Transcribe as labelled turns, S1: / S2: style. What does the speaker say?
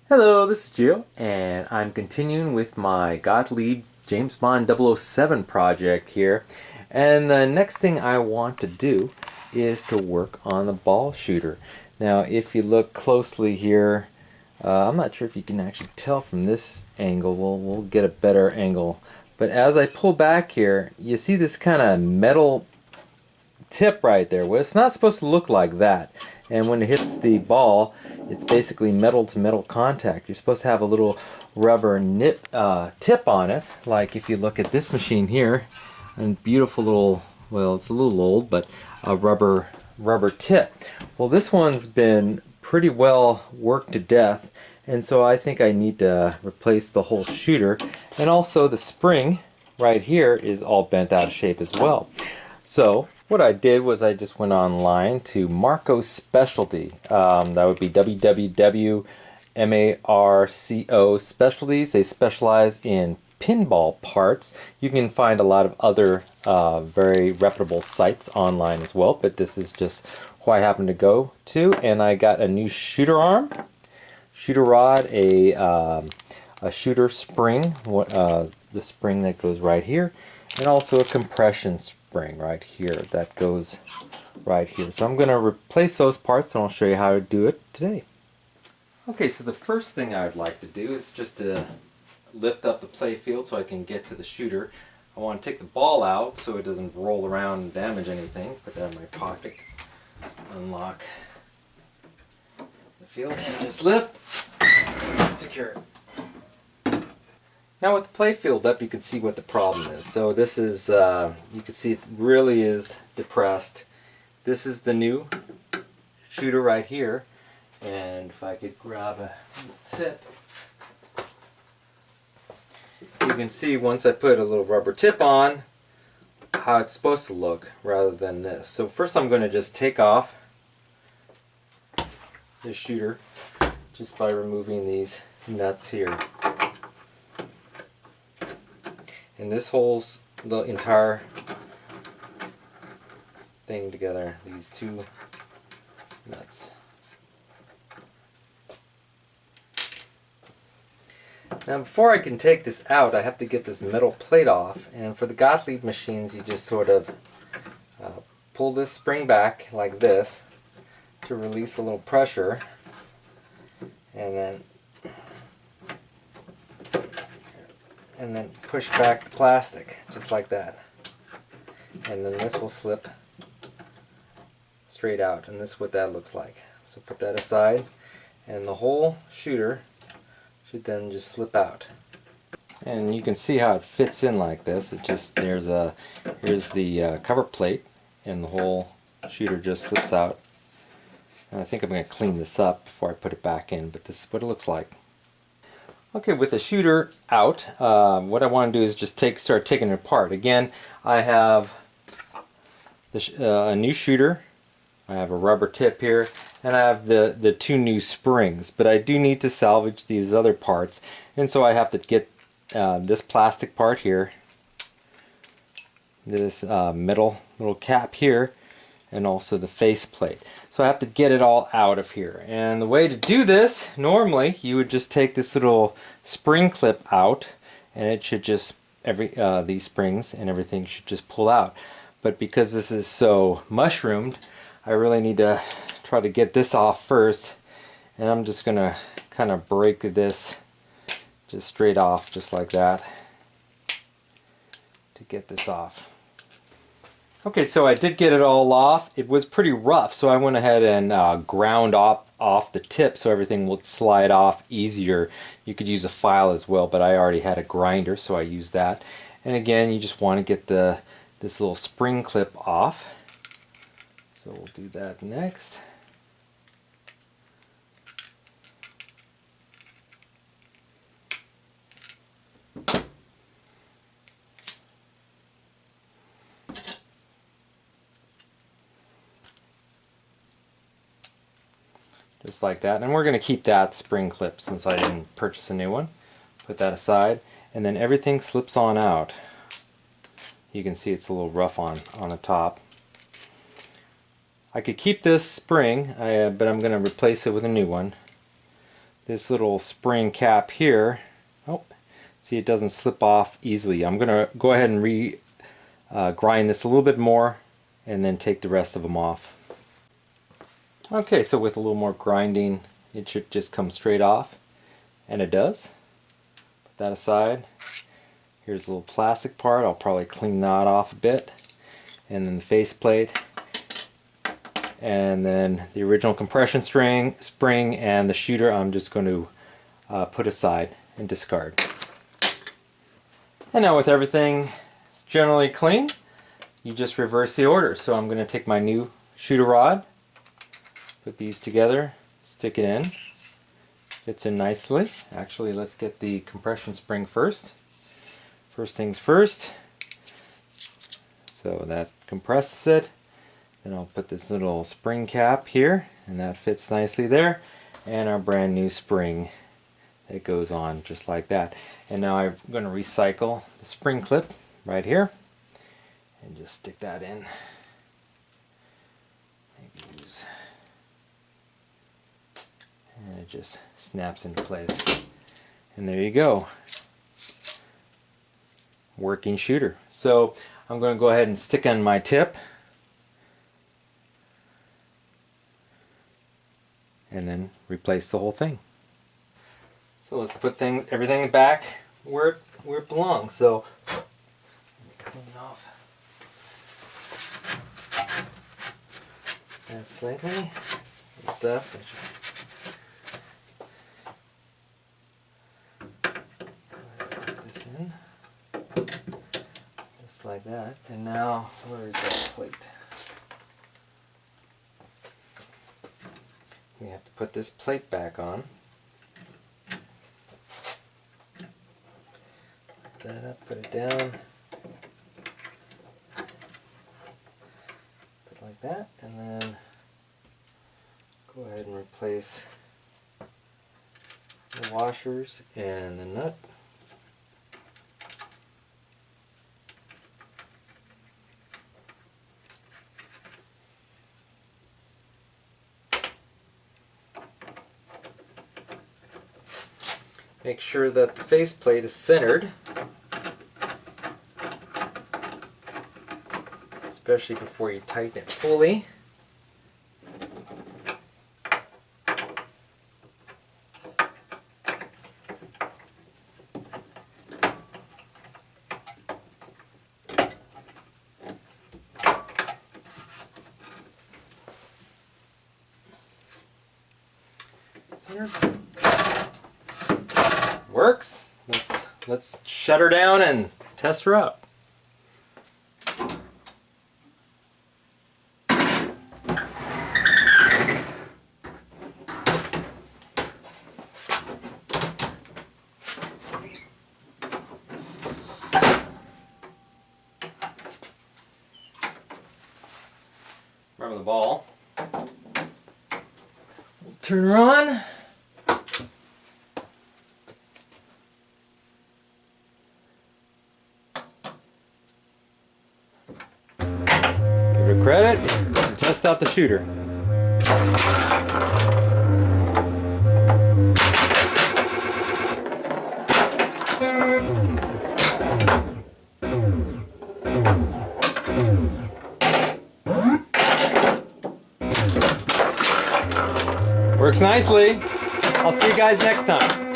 S1: Hello, this is Gio, and I'm continuing with my Gottlieb James Bond 007 project here. And the next thing I want to do is to work on the ball shooter. Now, if you look closely here, I'm not sure if you can actually tell from this angle. We'll get a better angle. But as I pull back here, you see this kind of metal tip right there. Well, it's not supposed to look like that. And when it hits the ball, it's basically metal to metal contact. You're supposed to have a little rubber tip on it, like if you look at this machine here, and beautiful little, well, it's a little old, but a rubber tip. Well, this one's been pretty well worked to death, and so I think I need to replace the whole shooter. And also the spring right here is all bent out of shape as well. So what I did was I just went online to Marco Specialty. That would be www.marco Specialties. They specialize in pinball parts. You can find a lot of other very reputable sites online as well, but this is just who I happen to go to. And I got a new shooter arm, shooter rod, a shooter spring, the spring that goes right here, and also a compression spring right here that goes right here. So I'm going to replace those parts and I'll show you how to do it today. Okay, so the first thing I'd like to do is just to lift up the play field so I can get to the shooter. I want to take the ball out so it doesn't roll around and damage anything. Put that in my pocket, unlock the field, and just lift, secure it. Now with the play field up, you can see what the problem is. So this is, you can see it really is depressed. This is the new shooter right here. And if I could grab a little tip, you can see once I put a little rubber tip on, how it's supposed to look rather than this. So first I'm going to just take off the shooter just by removing these nuts here. And this holds the entire thing together, these two nuts. Now before I can take this out, I have to get this metal plate off, and for the Gottlieb machines you just sort of pull this spring back like this to release a little pressure, and then push back the plastic, just like that. And then this will slip straight out, and this is what that looks like. So put that aside, and the whole shooter should then just slip out. And you can see how it fits in like this. It just, here's the cover plate, and the whole shooter just slips out. And I think I'm going to clean this up before I put it back in, but this is what it looks like. Okay, with the shooter out, what I want to do is just start taking it apart. Again, I have a new shooter, I have a rubber tip here, and I have the two new springs. But I do need to salvage these other parts, and so I have to get this plastic part here, this metal little cap here, and also the face plate. So I have to get it all out of here. And the way to do this, normally you would just take this little spring clip out, and it should just, these springs and everything should just pull out. But because this is so mushroomed, I really need to try to get this off first. And I'm just gonna kind of break this just straight off, just like that, to get this off. Okay, so I did get it all off. It was pretty rough, so I went ahead and ground off the tip so everything would slide off easier. You could use a file as well, but I already had a grinder, so I used that. And again, you just want to get this little spring clip off. So we'll do that next. Just like that. And we're going to keep that spring clip since I didn't purchase a new one. Put that aside, and then everything slips on out. You can see it's a little rough on the top. I could keep this spring, but I'm going to replace it with a new one. this little spring cap here. Oh, see, it doesn't slip off easily. I'm going to go ahead and grind this a little bit more and then take the rest of them off. Okay, so with a little more grinding, it should just come straight off, and it does. Put that aside. Here's a little plastic part. I'll probably clean that off a bit. And then the faceplate. And then the original compression spring and the shooter I'm just going to put aside and discard. And now with everything generally clean, you just reverse the order. So I'm going to take my new shooter rod, put these together, stick it in. Fits in nicely. Actually, let's get the compression spring first. First things first. So that compresses it. Then I'll put this little spring cap here, and that fits nicely there. And our brand new spring that goes on just like that. And now I'm going to recycle the spring clip right here and just stick that in. Maybe use, and it just snaps into place. And there you go. Working shooter. So I'm going to go ahead and stick on my tip. And then replace the whole thing. So let's put everything back where it belongs. So clean off that slightly. Stuff. Put this in just like that. And now, where is that plate? We have to put this plate back on. Put that up, put it down. Put it like that, and then go ahead and replace the washers and the nut. Make sure that the faceplate is centered, especially before you tighten it fully. Centered. Works. Let's shut her down and test her out. Remember the ball. We'll turn her on. Credit and test out the shooter. Works nicely. I'll see you guys next time.